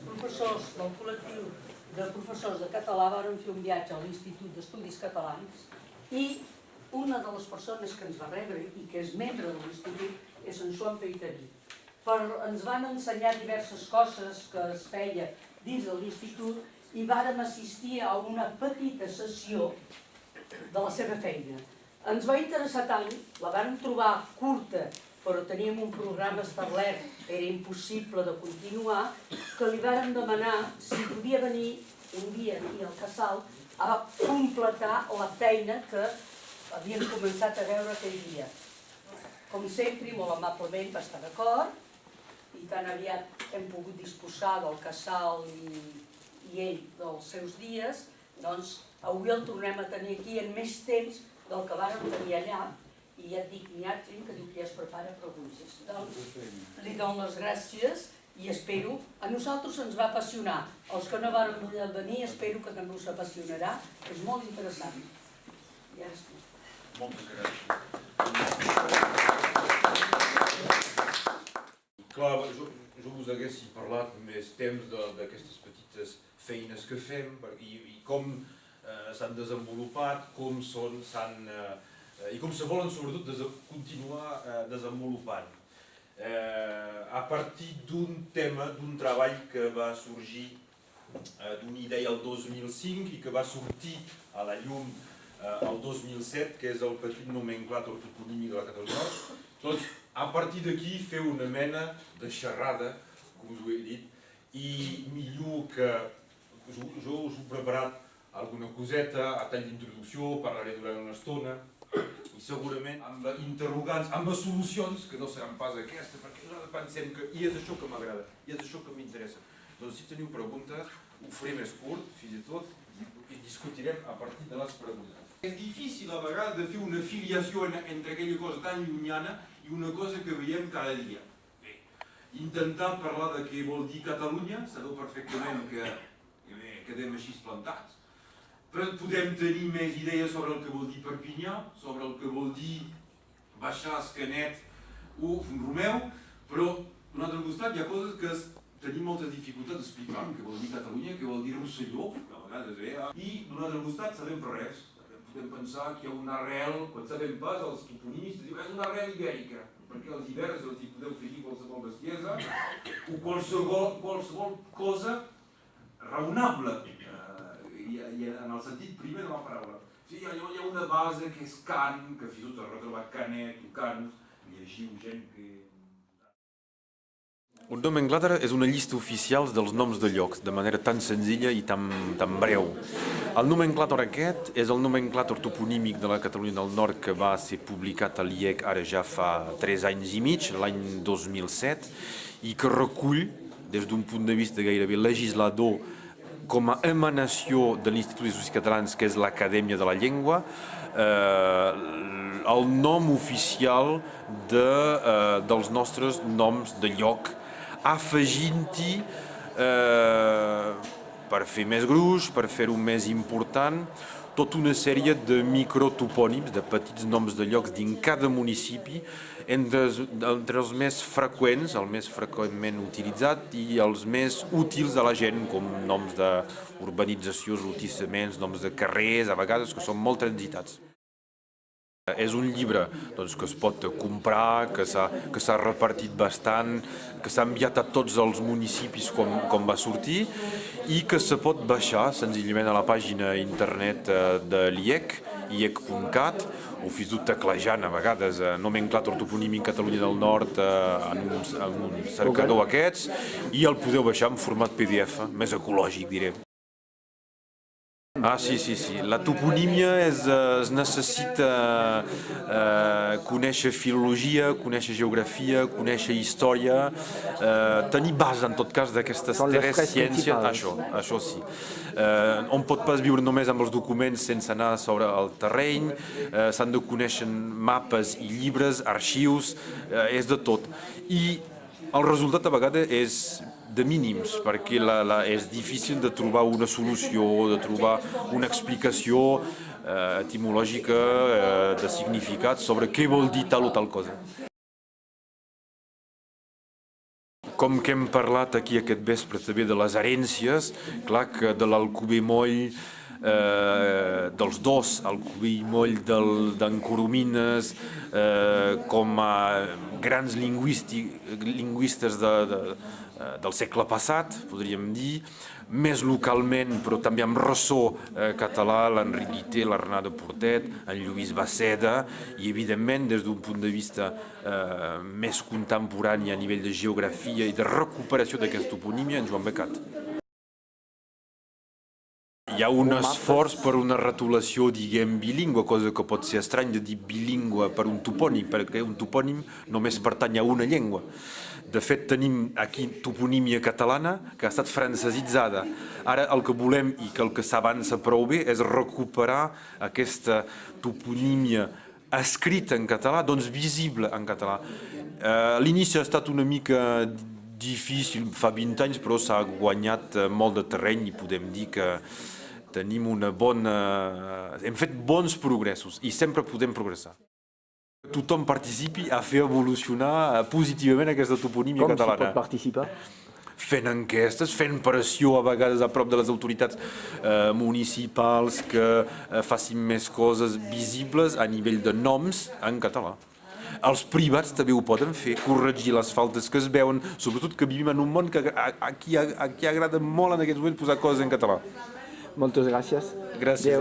Professors del col·lectiu de professors de català varen fer un viatge a l'Institut d'Estudis Catalans i una de les persones que ens va rebre i que és membre de l'institut és en Joan Peitarí. Ens van ensenyar diverses coses que es feia dins de l'institut i vàrem assistir a una petita sessió de la seva feina. Ens va interessar tant, la vàrem trobar curta, però teníem un programa establert, era impossible de continuar, que li vàrem demanar si podia venir un dia aquí al Casal a completar la feina que havíem començat a veure aquell dia. Com sempre, i molt amablement va estar d'acord, i tan aviat hem pogut disposar del Casal i ell dels seus dies, doncs avui el tornem a tenir aquí en més temps del que vàrem tenir allà, i ja et dic, n'hi ha gent que diu que ja es prepara preguntes. Doncs li dono les gràcies i espero, a nosaltres ens va apassionar. Els que no van poder venir espero que també us apassionarà, és molt interessant. I ara és tu. Moltes gràcies. Clar, jo us haguessi parlat més temps d'aquestes petites feines que fem i com s'han desenvolupat, i com se volen sobretot continuar desenvolupant. A partir d'un tema, d'un treball que va sorgir d'una idea el 2005 i que va sortir a la llum el 2007, que és el petit nomenclàtor toponímic de la Catalunya Nord. Doncs a partir d'aquí fer una mena de xerrada, com us ho he dit, i millor que jo us he preparat alguna coseta, a tall d'introducció, parlaré durant una estona, i segurament amb interrogants, amb solucions, que no seran pas aquesta, perquè nosaltres pensem que i és això que m'agrada, i és això que m'interessa. Doncs si teniu preguntes, ho faré més curt, fins i tot, i discutirem a partir de les preguntes. És difícil a vegades de fer una filiació entre aquella cosa tan llunyana i una cosa que veiem cada dia. Bé, intentar parlar de què vol dir Catalunya, sabeu perfectament que quedem així plantats. Però podem tenir més idees sobre el que vol dir Perpinyà, sobre el que vol dir Baixàs, Canet o Font-romeu, però d'un altre costat hi ha coses que tenim moltes dificultats d'explicar, què vol dir Catalunya, què vol dir Rosselló, que a vegades i d'un altre costat sabem res. Podem pensar que hi ha una arrel, quan sabem pas, els toponímics diuen que és una arrel ibèrica, perquè els ibers els hi podeu fer qualsevol bestiesa o qualsevol cosa raonable. I en el sentit primer de la paraula. Hi ha una base que és Can, que fins i tot has retrobat Canet o Canus, llegiu gent que... Un nomenclàtor és una llista oficial dels noms de llocs, de manera tan senzilla i tan breu. El nomenclàtor aquest és el nomenclàtor toponímic de la Catalunya del Nord que va ser publicat a l'IEC ara ja fa 3 anys i mig, l'any 2007, i que recull, des d'un punt de vista gairebé legislador, com a emanació de l'Institut d'Estudis Catalans, que és l'Acadèmia de la Llengua, el nom oficial dels nostres noms de lloc, afegint-hi, per fer més gruix, per fer-ho més important, tota una sèrie de microtopònims, de petits noms de llocs dins cada municipi, entre els més freqüents, el més freqüentment utilitzat i els més útils a la gent, com noms d'urbanitzacions, lotissaments, noms de carrers, a vegades que són molt transitats. És un llibre que es pot comprar, que s'ha repartit bastant, que s'ha enviat a tots els municipis com va sortir i que se pot baixar senzillament a la pàgina internet de l'IEC, iec.cat, o fins i tot teclejant a vegades nomenclàtor toponímic Catalunya del Nord en un cercador aquests, i el podeu baixar en format PDF, més ecològic, diré. Sí. La toponímia es necessita conèixer filologia, conèixer geografia, conèixer història, tenir base, en tot cas, d'aquestes tres ciències, això sí. On pot pas viure només amb els documents sense anar sobre el terreny, s'han de conèixer mapes i llibres, arxius, és de tot. I el resultat a vegades és de mínims, perquè és difícil de trobar una solució, de trobar una explicació etimològica de significat sobre què vol dir tal o tal cosa. Com que hem parlat aquí aquest vespre també de les herències, clar que de l'Alcover Moll, dels dos, Alcover i Moll d'en Coromines, com a grans lingüistes del segle passat, podríem dir, més localment, però també amb ressò català, l'Enric Guité, l'Arnada Portet, en Lluís Baceda, i evidentment des d'un punt de vista més contemporani a nivell de geografia i de recuperació d'aquesta toponímia, en Joan Becat. Hi ha un esforç per una retolació, diguem, bilingüe, cosa que pot ser estrany de dir bilingüe per un topònim, perquè un topònim només pertany a una llengua. De fet, tenim aquí toponímia catalana que ha estat francesitzada. Ara el que volem i que el que s'avança prou bé és recuperar aquesta toponímia escrita en català, doncs visible en català. L'inici ha estat una mica difícil, fa 20 anys, però s'ha guanyat molt de terreny i podem dir que tenim hem fet bons progressos i sempre podem progressar. Tothom participi a fer evolucionar positivament aquesta toponímia catalana. Com s'hi pot participar? Fent enquestes, fent pressió a vegades a prop de les autoritats municipals que facin més coses visibles a nivell de noms en català. Els privats també ho poden fer, corregir les faltes que es veuen, sobretot que vivim en un món que aquí agrada molt en aquests moments posar coses en català. Moltes gràcies. Gràcies.